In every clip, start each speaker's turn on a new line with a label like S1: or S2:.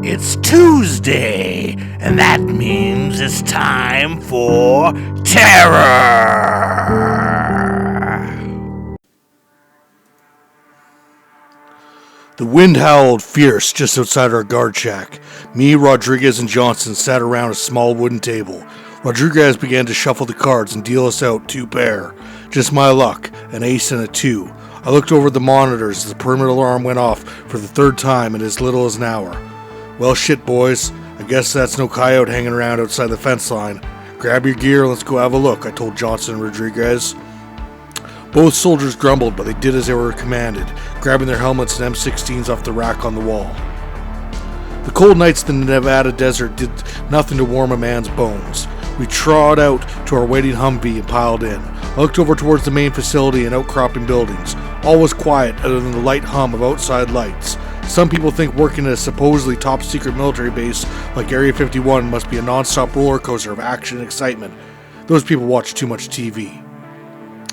S1: It's Tuesday, and that means it's time for terror. The wind howled fierce just outside our guard shack. Me, Rodriguez, and Johnson sat around a small wooden table. Rodriguez began to shuffle the cards and deal us out 2 pair. Just my luck, an ace and a 2. I looked over the monitors as the perimeter alarm went off for the 3rd time in as little as an hour. Well, shit, boys. I guess that's no coyote hanging around outside the fence line. Grab your gear and let's go have a look, I told Johnson and Rodriguez. Both soldiers grumbled, but they did as they were commanded, grabbing their helmets and M16s off the rack on the wall. The cold nights in the Nevada desert did nothing to warm a man's bones. We trod out to our waiting Humvee and piled in. I looked over towards the main facility and outcropping buildings. All was quiet other than the light hum of outside lights. Some people think working at a supposedly top-secret military base like Area 51 must be a non-stop roller coaster of action and excitement. Those people watch too much TV.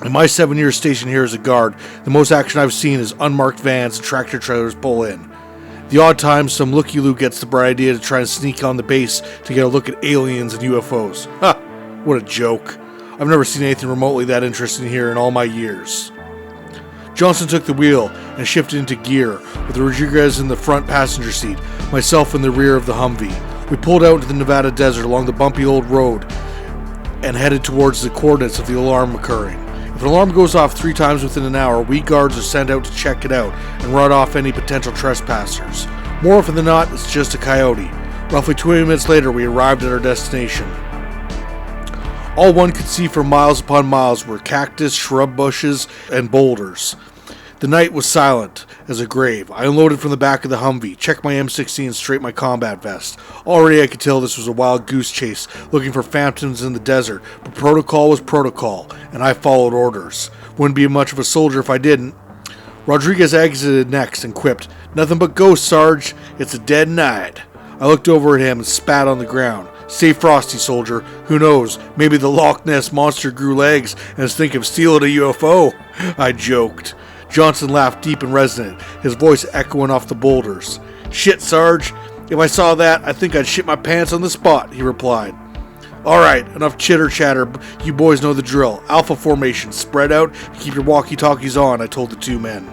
S1: In my 7 years stationed here as a guard, the most action I've seen is unmarked vans and tractor trailers pull in. The odd times some looky-loo gets the bright idea to try and sneak on the base to get a look at aliens and UFOs. Ha! What a joke. I've never seen anything remotely that interesting here in all my years. Johnson took the wheel and shifted into gear, with Rodriguez in the front passenger seat, myself in the rear of the Humvee. We pulled out into the Nevada desert along the bumpy old road and headed towards the coordinates of the alarm occurring. If an alarm goes off 3 times within an hour, we guards are sent out to check it out and run off any potential trespassers. More often than not, it's just a coyote. Roughly 20 minutes later, we arrived at our destination. All one could see for miles upon miles were cactus, shrub bushes, and boulders. The night was silent as a grave. I unloaded from the back of the Humvee, checked my M16 and straightened my combat vest. Already I could tell this was a wild goose chase, looking for phantoms in the desert, but protocol was protocol, and I followed orders. Wouldn't be much of a soldier if I didn't. Rodriguez exited next and quipped, "Nothing but ghosts, Sarge. It's a dead night." I looked over at him and spat on the ground. "Stay frosty, soldier. Who knows? Maybe the Loch Ness monster grew legs and is thinking of stealing a UFO." I joked. Johnson laughed deep and resonant, his voice echoing off the boulders. "Shit, Sarge. If I saw that, I think I'd shit my pants on the spot," he replied. "Alright, enough chitter-chatter. You boys know the drill. Alpha formation. Spread out and keep your walkie-talkies on," I told the 2 men.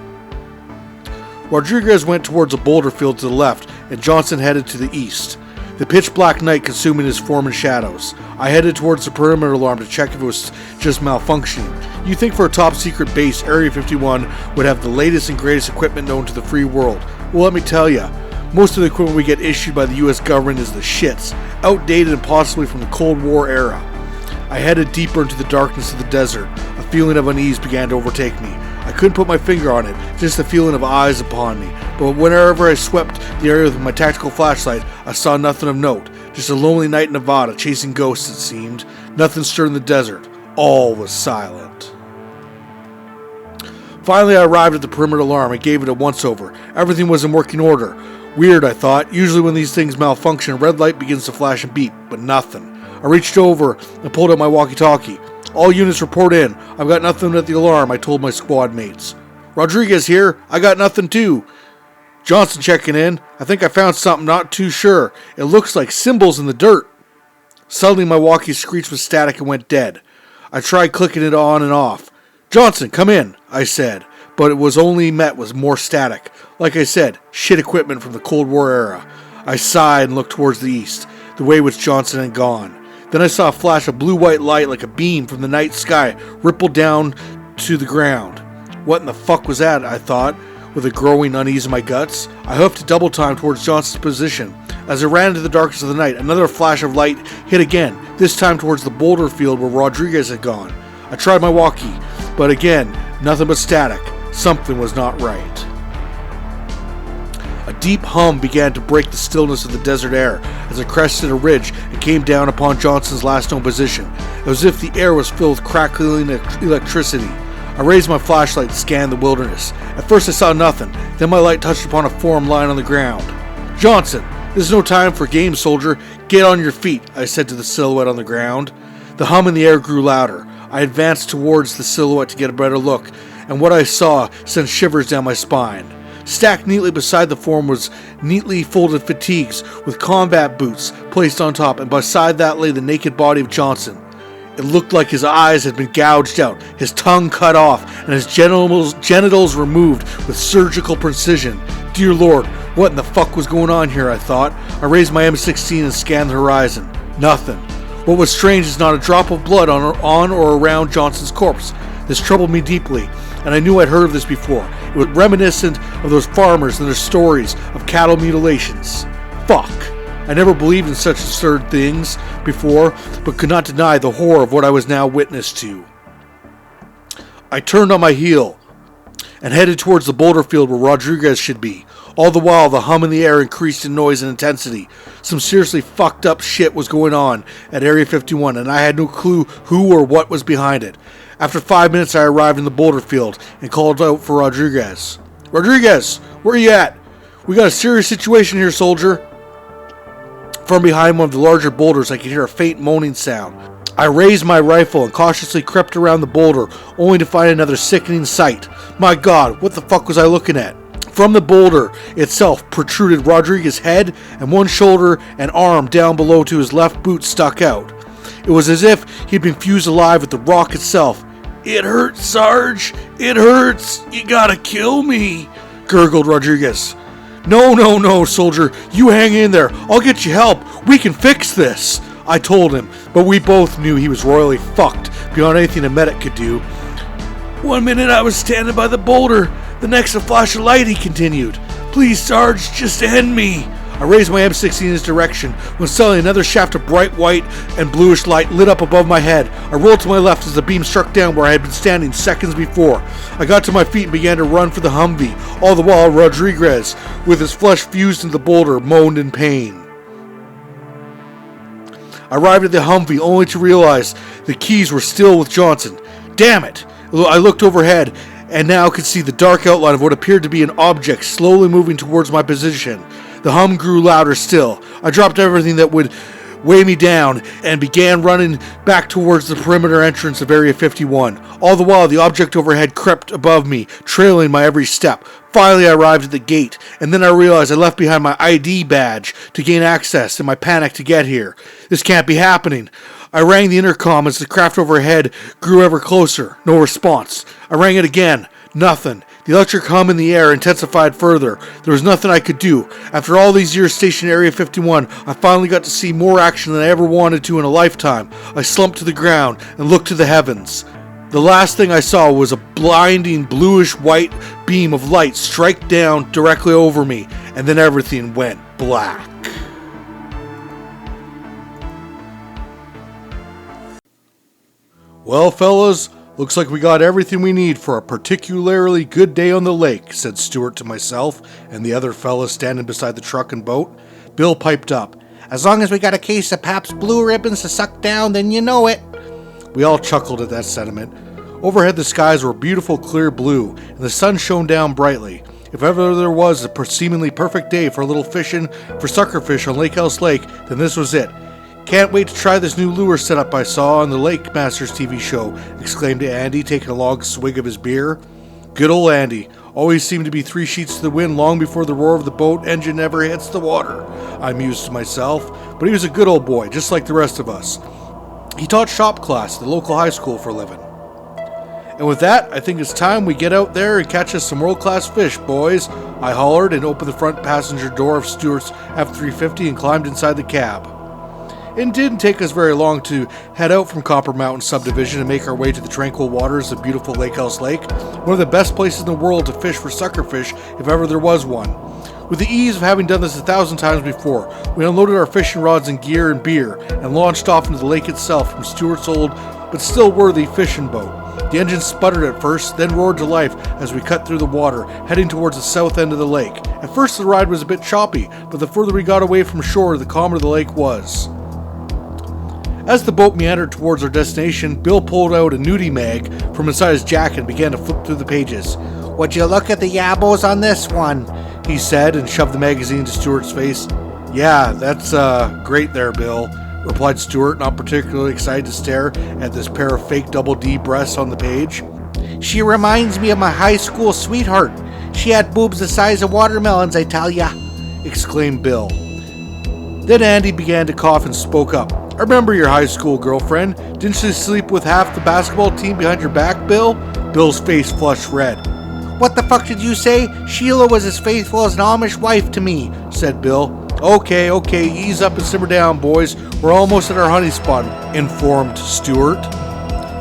S1: Rodriguez went towards a boulder field to the left, and Johnson headed to the east. The pitch-black night consuming his form in shadows. I headed towards the perimeter alarm to check if it was just malfunctioning. You'd think for a top-secret base, Area 51 would have the latest and greatest equipment known to the free world. Well, let me tell ya, most of the equipment we get issued by the US government is the shits, outdated and possibly from the Cold War era. I headed deeper into the darkness of the desert. A feeling of unease began to overtake me. I couldn't put my finger on it, just the feeling of eyes upon me. But whenever I swept the area with my tactical flashlight, I saw nothing of note. Just a lonely night in Nevada, chasing ghosts it seemed. Nothing stirred in the desert. All was silent. Finally, I arrived at the perimeter alarm and gave it a once-over. Everything was in working order. Weird, I thought. Usually when these things malfunction, a red light begins to flash and beep, but nothing. I reached over and pulled out my walkie-talkie. "All units report in. I've got nothing at the alarm," I told my squad mates. "Rodriguez here. I got nothing too." "Johnson checking in. I think I found something, not too sure. It looks like symbols in the dirt." Suddenly my walkie screeched with static and went dead. I tried clicking it on and off. "Johnson, come in," I said, but it was only met with more static. Like I said, shit equipment from the Cold War era. I sighed and looked towards the east, the way which Johnson had gone. Then I saw a flash of blue-white light like a beam from the night sky ripple down to the ground. What in the fuck was that, I thought, with a growing unease in my guts. I hoofed double time towards Johnson's position. As I ran into the darkness of the night, another flash of light hit again, this time towards the boulder field where Rodriguez had gone. I tried my walkie, but again, nothing but static. Something was not right. A deep hum began to break the stillness of the desert air as I crested a ridge and came down upon Johnson's last known position. It was as if the air was filled with crackling electricity. I raised my flashlight and scanned the wilderness. At first I saw nothing, then my light touched upon a form lying on the ground. "Johnson, this is no time for games, soldier. Get on your feet," I said to the silhouette on the ground. The hum in the air grew louder. I advanced towards the silhouette to get a better look, and what I saw sent shivers down my spine. Stacked neatly beside the form was neatly folded fatigues with combat boots placed on top, and beside that lay the naked body of Johnson. It looked like his eyes had been gouged out, his tongue cut off, and his genitals removed with surgical precision. Dear Lord, what in the fuck was going on here, I thought. I raised my M16 and scanned the horizon. Nothing. What was strange is not a drop of blood on or around Johnson's corpse. This troubled me deeply, and I knew I'd heard of this before. It was reminiscent of those farmers and their stories of cattle mutilations. Fuck. I never believed in such absurd things before, but could not deny the horror of what I was now witness to. I turned on my heel and headed towards the boulder field where Rodriguez should be. All the while, the hum in the air increased in noise and intensity. Some seriously fucked up shit was going on at Area 51, and I had no clue who or what was behind it. After 5 minutes, I arrived in the boulder field and called out for Rodriguez. Rodriguez, where you at? We got a serious situation here, soldier. From behind one of the larger boulders, I could hear a faint moaning sound. I raised my rifle and cautiously crept around the boulder, only to find another sickening sight. My God, what the fuck was I looking at? From the boulder itself protruded Rodriguez's head, and one shoulder and arm down below to his left boot stuck out. It was as if he'd been fused alive with the rock itself. It hurts, Sarge. It hurts. You gotta kill me, gurgled Rodriguez. No, soldier. You hang in there. I'll get you help. We can fix this, I told him, but we both knew he was royally fucked beyond anything a medic could do. 1 minute I was standing by the boulder, the next a flash of light, he continued. Please, Sarge, just end me. I raised my M16 in his direction when suddenly another shaft of bright white and bluish light lit up above my head. I rolled to my left as the beam struck down where I had been standing seconds before. I got to my feet and began to run for the Humvee. All the while, Rodriguez, with his flesh fused into the boulder, moaned in pain. I arrived at the Humvee only to realize the keys were still with Johnson. Damn it! I looked overhead and now could see the dark outline of what appeared to be an object slowly moving towards my position. The hum grew louder still. I dropped everything that would weigh me down and began running back towards the perimeter entrance of Area 51. All the while, the object overhead crept above me, trailing my every step. Finally, I arrived at the gate, and then I realized I left behind my ID badge to gain access in my panic to get here. This can't be happening. I rang the intercom as the craft overhead grew ever closer. No response. I rang it again. Nothing. The electric hum in the air intensified further. There was nothing I could do. After all these years stationed at Area 51, I finally got to see more action than I ever wanted to in a lifetime. I slumped to the ground and looked to the heavens. The last thing I saw was a blinding bluish-white beam of light strike down directly over me, and then everything went black. Well, fellas, looks like we got everything we need for a particularly good day on the lake, said Stuart to myself and the other fellas standing beside the truck and boat. Bill piped up. As long as we got a case of Pabst Blue Ribbons to suck down, then you know it. We all chuckled at that sentiment. Overhead the skies were beautiful clear blue, and the sun shone down brightly. If ever there was a seemingly perfect day for a little fishing for suckerfish on Lakelese Lake, then this was it. Can't wait to try this new lure setup I saw on the Lake Masters TV show, exclaimed Andy, taking a long swig of his beer. Good old Andy. Always seemed to be 3 sheets to the wind long before the roar of the boat engine ever hits the water, I mused to myself. But he was a good old boy, just like the rest of us. He taught shop class at the local high school for a living. And with that, I think it's time we get out there and catch us some world-class fish, boys, I hollered and opened the front passenger door of Stuart's F-350 and climbed inside the cab. It didn't take us very long to head out from Copper Mountain Subdivision and make our way to the tranquil waters of beautiful Lakelese Lake, one of the best places in the world to fish for suckerfish if ever there was one. With the ease of having done this 1,000 times before, we unloaded our fishing rods and gear and beer and launched off into the lake itself from Stuart's old but still worthy fishing boat. The engine sputtered at first, then roared to life as we cut through the water, heading towards the south end of the lake. At first the ride was a bit choppy, but the further we got away from shore, the calmer the lake was. As the boat meandered towards our destination, Bill pulled out a nudie mag from inside his jacket and began to flip through the pages. "Would you look at the yabos on this one?" he said, and shoved the magazine into Stuart's face. "Yeah, that's great there, Bill," replied Stuart, not particularly excited to stare at this pair of fake double D breasts on the page. "She reminds me of my high school sweetheart.
S2: She had boobs the size of watermelons, I tell ya, exclaimed Bill.
S1: Then Andy began to cough and spoke up. I remember your high school girlfriend. Didn't she sleep with half the basketball team behind your back, Bill? Bill's face flushed red.
S2: What the fuck did you say? Sheila was as faithful as an Amish wife to me, said Bill.
S1: Okay, ease up and simmer down, boys. We're almost at our honey spot, informed Stuart.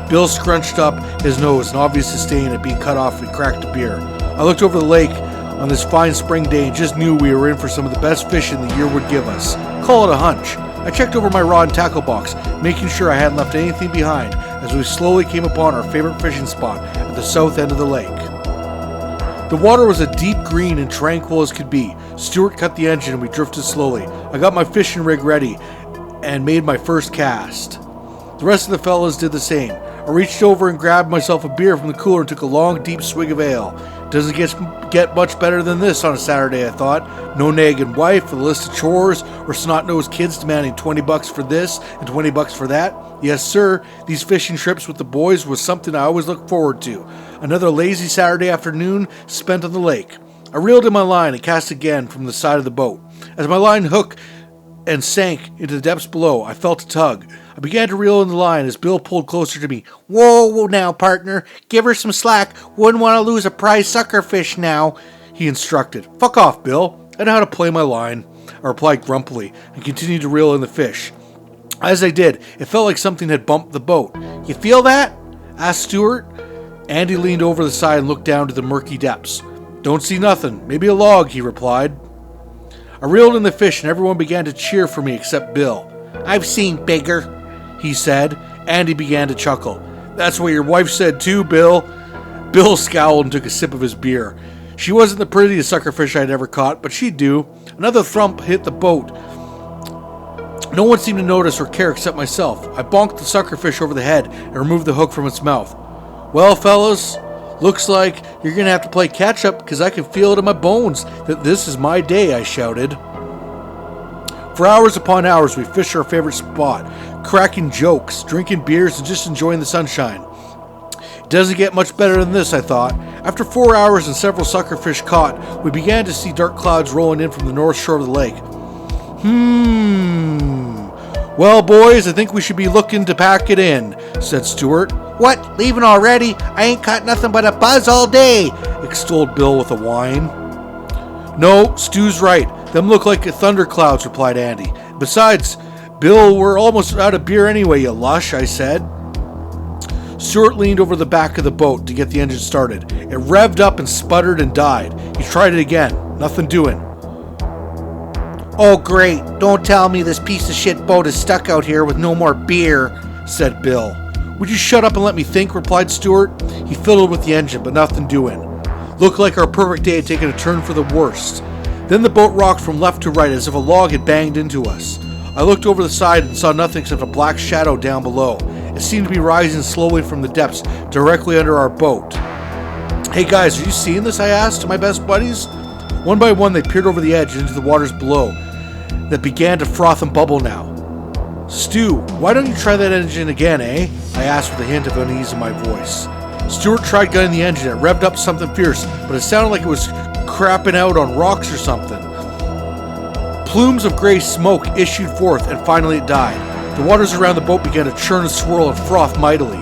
S1: Bill scrunched up his nose, an obvious disdain at being cut off and cracked a beer. I looked over the lake on this fine spring day and just knew we were in for some of the best fishing the year would give us. Call it a hunch. I checked over my rod and tackle box, making sure I hadn't left anything behind as we slowly came upon our favorite fishing spot at the south end of the lake. The water was a deep green and tranquil as could be. Stuart cut the engine and we drifted slowly. I got my fishing rig ready and made my first cast. The rest of the fellas did the same. I reached over and grabbed myself a beer from the cooler and took a long, deep swig of ale. Doesn't get much better than this on a Saturday, I thought. No nagging wife, a list of chores, or snot-nosed kids demanding $20 for this and $20 for that. Yes, sir, these fishing trips with the boys was something I always looked forward to. Another lazy Saturday afternoon spent on the lake. I reeled in my line and cast again from the side of the boat. As my line hooked and sank into the depths below, I felt a tug. I began to reel in the line as Bill pulled closer to me.
S2: Whoa now, partner. Give her some slack. Wouldn't want to lose a prize suckerfish now,
S1: he instructed. Fuck off, Bill. I know how to play my line, I replied grumpily, and continued to reel in the fish. As I did, it felt like something had bumped the boat.
S2: You feel that?
S1: Asked Stuart. Andy leaned over the side and looked down to the murky depths. Don't see nothing. Maybe a log, he replied. I reeled in the fish and everyone began to cheer for me except Bill.
S2: I've seen bigger,
S1: he said. Andy began to chuckle. That's what your wife said too, Bill. Bill scowled and took a sip of his beer. She wasn't the prettiest suckerfish I'd ever caught, but she'd do. Another thump hit the boat. No one seemed to notice or care except myself. I bonked the suckerfish over the head and removed the hook from its mouth. Well, fellas, looks like you're going to have to play catch-up because I can feel it in my bones that this is my day, I shouted. For hours upon hours, we fished our favorite spot, cracking jokes, drinking beers, and just enjoying the sunshine. It doesn't get much better than this, I thought. After 4 hours and several suckerfish caught, we began to see dark clouds rolling in from the north shore of the lake. Well, boys, I think we should be looking to pack it in, said Stuart.
S2: What? Leaving already? I ain't caught nothing but a buzz all day,
S1: extolled Bill with a whine. No, Stu's right. Them look like thunderclouds, replied Andy. Besides, Bill, we're almost out of beer anyway, you lush, I said. Stuart leaned over the back of the boat to get the engine started. It revved up and sputtered and died. He tried it again. Nothing doing.
S2: Oh, great. Don't tell me this piece of shit boat is stuck out here with no more beer, said Bill.
S1: Would you shut up and let me think, replied Stuart. He fiddled with the engine, but nothing doing. Looked like our perfect day had taken a turn for the worst. Then the boat rocked from left to right as if a log had banged into us. I looked over the side and saw nothing except a black shadow down below. It seemed to be rising slowly from the depths directly under our boat. Hey guys, are you seeing this? I asked to my best buddies. One by one they peered over the edge into the waters below that began to froth and bubble now. Stu, why don't you try that engine again, eh? I asked with a hint of unease in my voice. Stuart tried gunning the engine. It revved up something fierce, but it sounded like it was crapping out on rocks or something. Plumes of gray smoke issued forth, and finally it died. The waters around the boat began to churn and swirl and froth mightily.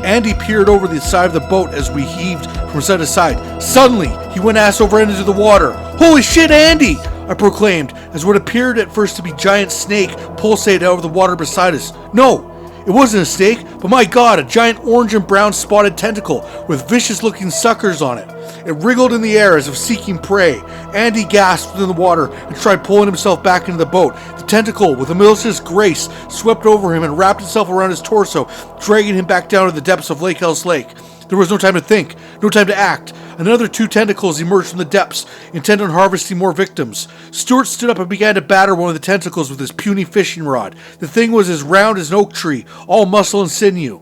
S1: Andy peered over the side of the boat as we heaved from side to side. Suddenly, he went ass over end into the water. Holy shit, Andy! I proclaimed, as what appeared at first to be a giant snake pulsated out of the water beside us. No, it wasn't a snake, but my god, a giant orange and brown spotted tentacle with vicious-looking suckers on it. It wriggled in the air as if seeking prey. Andy gasped in the water and tried pulling himself back into the boat. The tentacle, with a malicious grace, swept over him and wrapped itself around his torso, dragging him back down to the depths of Lakelese Lake. There was no time to think, no time to act. Another 2 tentacles emerged from the depths, intent on harvesting more victims. Stuart stood up and began to batter one of the tentacles with his puny fishing rod. The thing was as round as an oak tree, all muscle and sinew.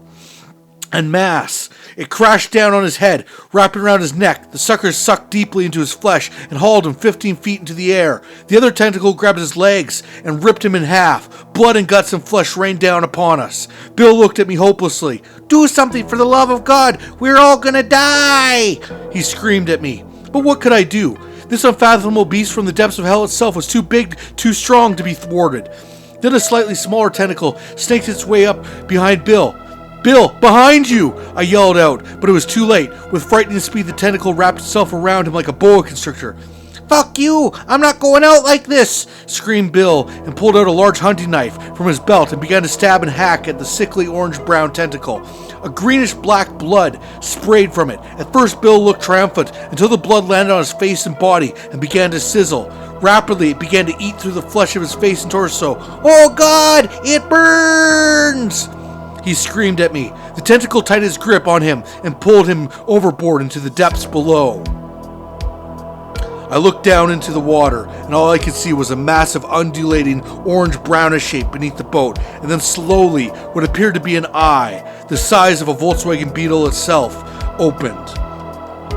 S2: En masse. It crashed down on his head, wrapping around his neck. The sucker sucked deeply into his flesh and hauled him 15 feet into the air. The other tentacle grabbed his legs and ripped him in half. Blood and guts and flesh rained down upon us. Bill looked at me hopelessly. "Do something for the love of God! We're all gonna die!" he screamed at me. But what could I do? This unfathomable beast from the depths of hell itself was too big, too strong to be thwarted. Then a slightly smaller tentacle snaked its way up behind Bill. "Bill, behind you!" I yelled out, but it was too late. With frightening speed, the tentacle wrapped itself around him like a boa constrictor. "Fuck you! I'm not going out like this!" screamed Bill, and pulled out a large hunting knife from his belt and began to stab and hack at the sickly orange-brown tentacle. A greenish-black blood sprayed from it. At first, Bill looked triumphant until the blood landed on his face and body and began to sizzle. Rapidly, it began to eat through the flesh of his face and torso. "Oh God, it burns!" he screamed at me. The tentacle tightened its grip on him and pulled him overboard into the depths below. I looked down into the water, and all I could see was a massive, undulating, orange-brownish shape beneath the boat, and then slowly, what appeared to be an eye, the size of a Volkswagen Beetle itself, opened.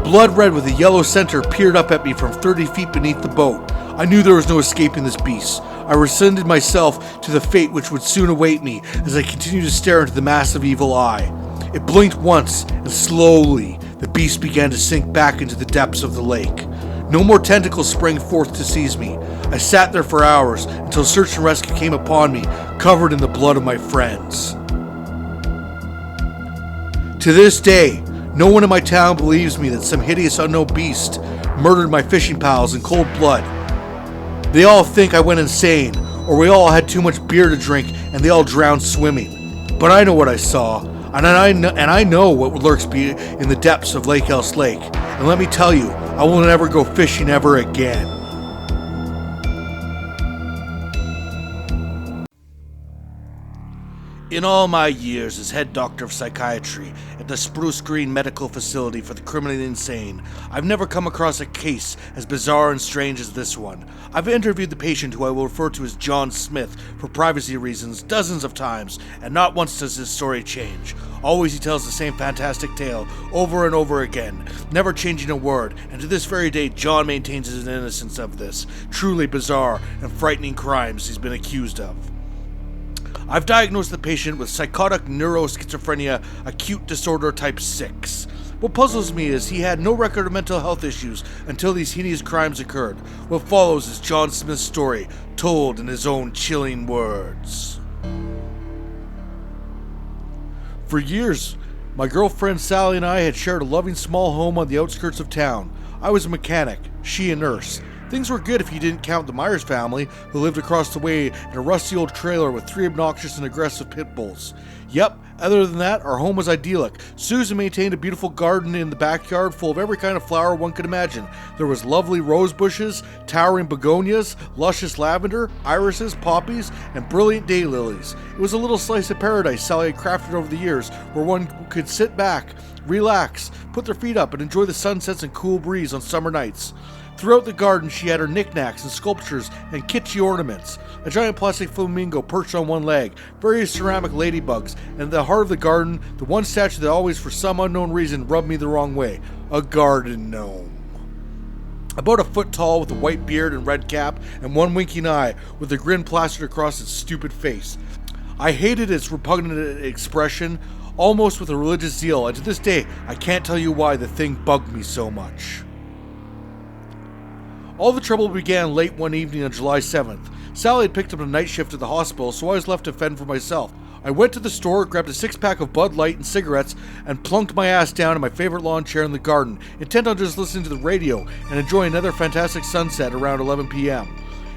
S2: Blood red with a yellow center peered up at me from 30 feet beneath the boat. I knew there was no escaping this beast. I resigned myself to the fate which would soon await me as I continued to stare into the massive evil eye. It blinked once, and slowly, the beast began to sink back into the depths of the lake. No more tentacles sprang forth to seize me. I sat there for hours until search and rescue came upon me, covered in the blood of my friends. To this day, no one in my town believes me that some hideous unknown beast murdered my fishing pals in cold blood. They all think I went insane, or we all had too much beer to drink and they all drowned swimming. But I know what I saw, and I know what lurks in the depths of Lakelese Lake. And let me tell you, I will never go fishing ever again. In all my years as head doctor of psychiatry at the Spruce Green Medical Facility for the Criminally Insane, I've never come across a case as bizarre and strange as this one. I've interviewed the patient, who I will refer to as John Smith for privacy reasons, dozens of times, and not once does his story change. Always he tells the same fantastic tale over and over again, never changing a word, and to this very day John maintains his innocence of this truly bizarre and frightening crimes he's been accused of. I've diagnosed the patient with psychotic neuroschizophrenia acute disorder type 6. What puzzles me is he had no record of mental health issues until these heinous crimes occurred. What follows is John Smith's story, told in his own chilling words. For years, my girlfriend Sally and I had shared a loving small home on the outskirts of town. I was a mechanic, she a nurse. Things were good if you didn't count the Myers family, who lived across the way in a rusty old trailer with 3 obnoxious and aggressive pit bulls. Yep, other than that, our home was idyllic. Susan maintained a beautiful garden in the backyard full of every kind of flower one could imagine. There was lovely rose bushes, towering begonias, luscious lavender, irises, poppies, and brilliant daylilies. It was a little slice of paradise Sally had crafted over the years, where one could sit back, relax, put their feet up, and enjoy the sunsets and cool breeze on summer nights. Throughout the garden, she had her knickknacks and sculptures and kitschy ornaments. A giant plastic flamingo perched on one leg, various ceramic ladybugs, and at the heart of the garden, the one statue that always, for some unknown reason, rubbed me the wrong way. A garden gnome. About a foot tall, with a white beard and red cap, and one winking eye, with a grin plastered across its stupid face. I hated its repugnant expression, almost with a religious zeal, and to this day, I can't tell you why the thing bugged me so much. All the trouble began late one evening on July 7th. Sally had picked up a night shift at the hospital, so I was left to fend for myself. I went to the store, grabbed a 6-pack of Bud Light and cigarettes, and plunked my ass down in my favorite lawn chair in the garden, intent on just listening to the radio and enjoying another fantastic sunset around 11 p.m.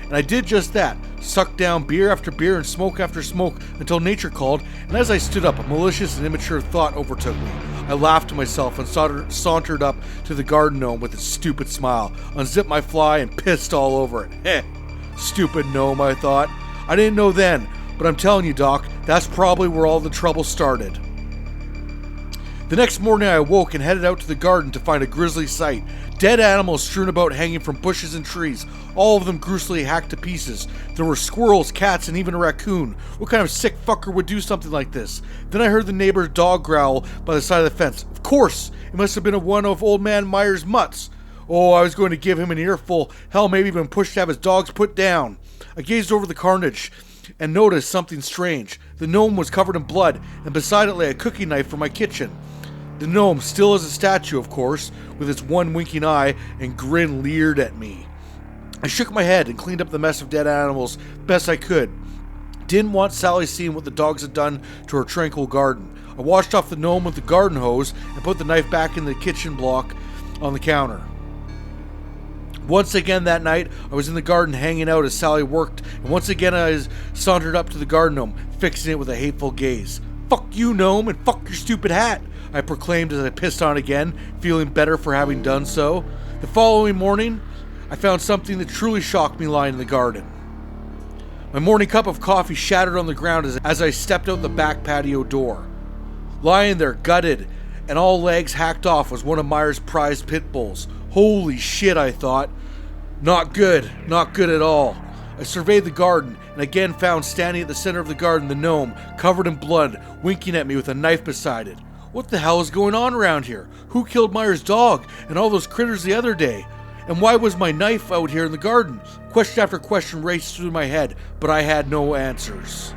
S2: And I did just that, sucked down beer after beer and smoke after smoke until nature called, and as I stood up, a malicious and immature thought overtook me. I laughed to myself and sauntered up to the garden gnome with its stupid smile, unzipped my fly and pissed all over it. Heh, stupid gnome, I thought. I didn't know then, but I'm telling you, Doc, that's probably where all the trouble started. The next morning I awoke and headed out to the garden to find a grisly sight. Dead animals strewn about hanging from bushes and trees, all of them gruesomely hacked to pieces. There were squirrels, cats, and even a raccoon. What kind of sick fucker would do something like this? Then I heard the neighbor's dog growl by the side of the fence. Of course, it must have been one of Old Man Meyer's mutts. Oh, I was going to give him an earful, hell, maybe even push to have his dogs put down. I gazed over the carnage and noticed something strange. The gnome was covered in blood, and beside it lay a cooking knife from my kitchen. The gnome, still as a statue, of course, with its one winking eye and grin leered at me. I shook my head and cleaned up the mess of dead animals best I could. Didn't want Sally seeing what the dogs had done to her tranquil garden. I washed off the gnome with the garden hose and put the knife back in the kitchen block on the counter. Once again that night, I was in the garden hanging out as Sally worked, and once again I sauntered up to the garden gnome, fixing it with a hateful gaze. "Fuck you, gnome, and fuck your stupid hat," I proclaimed as I pissed on again, feeling better for having done so. The following morning, I found something that truly shocked me lying in the garden. My morning cup of coffee shattered on the ground as I stepped out the back patio door. Lying there, gutted, and all legs hacked off, was one of Meyer's prized pit bulls. Holy shit, I thought. Not good at all. I surveyed the garden and again found standing at the center of the garden the gnome, covered in blood, winking at me with a knife beside it. What the hell is going on around here? Who killed Meyer's dog and all those critters the other day? And why was my knife out here in the garden? Question after question raced through my head, but I had no answers.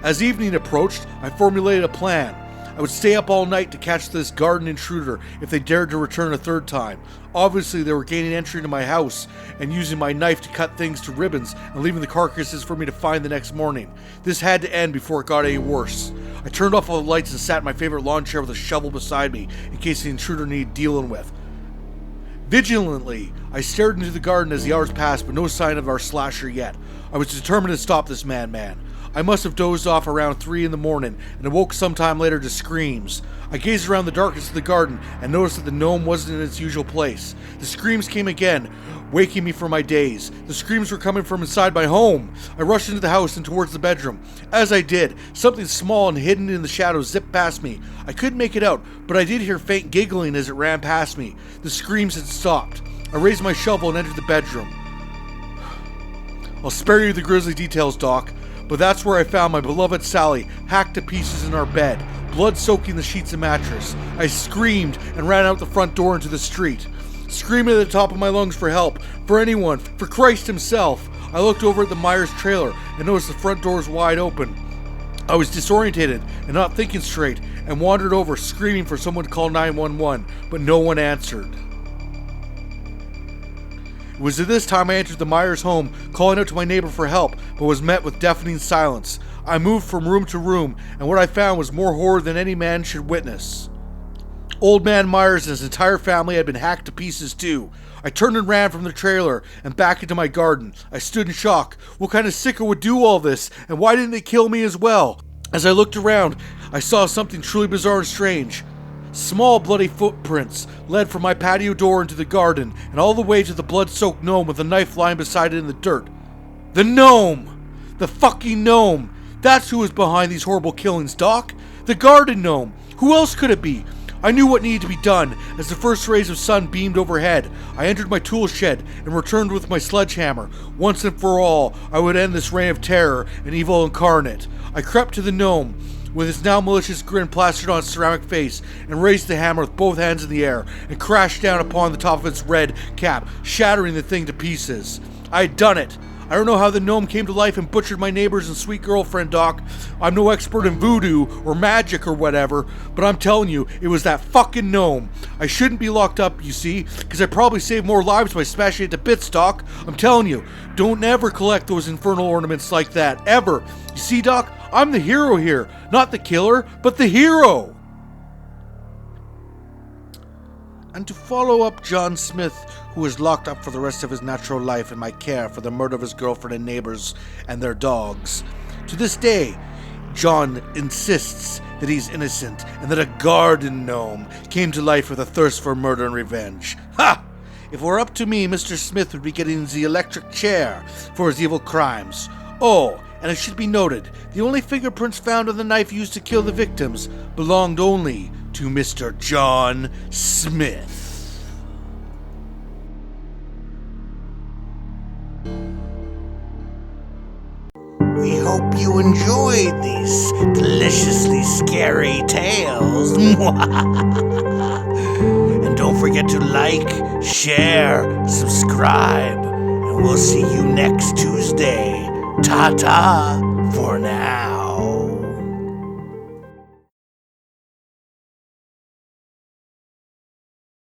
S2: As evening approached, I formulated a plan. I would stay up all night to catch this garden intruder if they dared to return a third time. Obviously, they were gaining entry into my house and using my knife to cut things to ribbons and leaving the carcasses for me to find the next morning. This had to end before it got any worse. I turned off all the lights and sat in my favorite lawn chair with a shovel beside me in case the intruder needed dealing with. Vigilantly, I stared into the garden as the hours passed, but no sign of our slasher yet. I was determined to stop this madman. I must have dozed off around 3 in the morning and awoke sometime later to screams. I gazed around the darkness of the garden and noticed that the gnome wasn't in its usual place. The screams came again, waking me from my daze. The screams were coming from inside my home. I rushed into the house and towards the bedroom. As I did, something small and hidden in the shadows zipped past me. I couldn't make it out, but I did hear faint giggling as it ran past me. The screams had stopped. I raised my shovel and entered the bedroom. I'll spare you the grisly details, Doc, but that's where I found my beloved Sally, hacked to pieces in our bed, blood soaking the sheets and mattress. I screamed and ran out the front door into the street, screaming at the top of my lungs for help, for anyone, for Christ himself. I looked over at the Myers trailer and noticed the front doors wide open. I was disorientated and not thinking straight and wandered over screaming for someone to call 911, but no one answered. It was at this time I entered the Myers home, calling out to my neighbor for help, but was met with deafening silence. I moved from room to room, and what I found was more horror than any man should witness. Old Man Myers and his entire family had been hacked to pieces too. I turned and ran from the trailer and back into my garden. I stood in shock. What kind of sicko would do all this, and why didn't they kill me as well? As I looked around, I saw something truly bizarre and strange. Small bloody footprints led from my patio door into the garden and all the way to the blood-soaked gnome with a knife lying beside it in the dirt. The gnome! The fucking gnome! That's who was behind these horrible killings, Doc! The garden gnome! Who else could it be? I knew what needed to be done as the first rays of sun beamed overhead. I entered my tool shed and returned with my sledgehammer. Once and for all, I would end this reign of terror and evil incarnate. I crept to the gnome, with his now malicious grin plastered on its ceramic face, and raised the hammer with both hands in the air, and crashed down upon the top of its red cap, shattering the thing to pieces. I had done it. I don't know how the gnome came to life and butchered my neighbors and sweet girlfriend, Doc. I'm no expert in voodoo or magic or whatever, but I'm telling you, it was that fucking gnome. I shouldn't be locked up, you see, because I probably saved more lives by smashing it to bits, Doc. I'm telling you, don't ever collect those infernal ornaments like that, ever. You see, Doc, I'm the hero here. Not the killer, but the hero. And to follow up John Smith, who is locked up for the rest of his natural life in my care for the murder of his girlfriend and neighbors and their dogs. To this day, John insists that he's innocent and that a garden gnome came to life with a thirst for murder and revenge. Ha! If it were up to me, Mr. Smith would be getting the electric chair for his evil crimes. Oh, And it should be noted, the only fingerprints found on the knife used to kill the victims belonged only to Mr. John Smith.
S1: We hope you enjoyed these deliciously scary tales. And don't forget to like, share, subscribe, and we'll see you next Tuesday. Ta-ta for now.